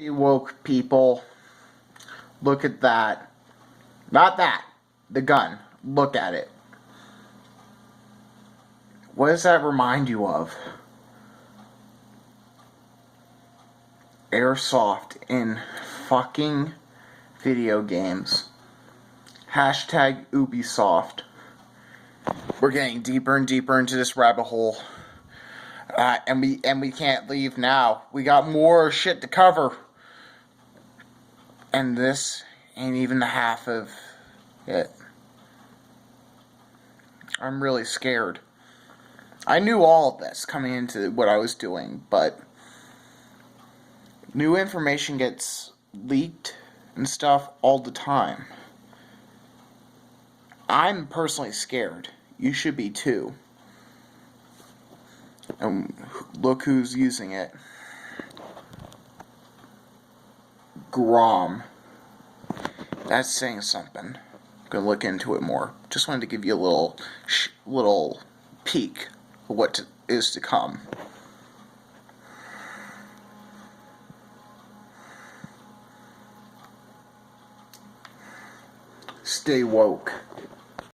Stay woke, people. Look at that. Not that. The gun. Look at it. What does that remind you of? Airsoft in fucking video games. Hashtag Ubisoft. We're getting deeper and deeper into this rabbit hole. And we can't leave now. We got more shit to cover. And this ain't even the half of it. I'm really scared. I knew all of this coming into what I was doing, but new information gets leaked and stuff all the time. I'm personally scared. You should be too. And look who's using it. Grom. That's saying something. I'm gonna look into it more. Just wanted to give you a little peek of what is to come. Stay woke.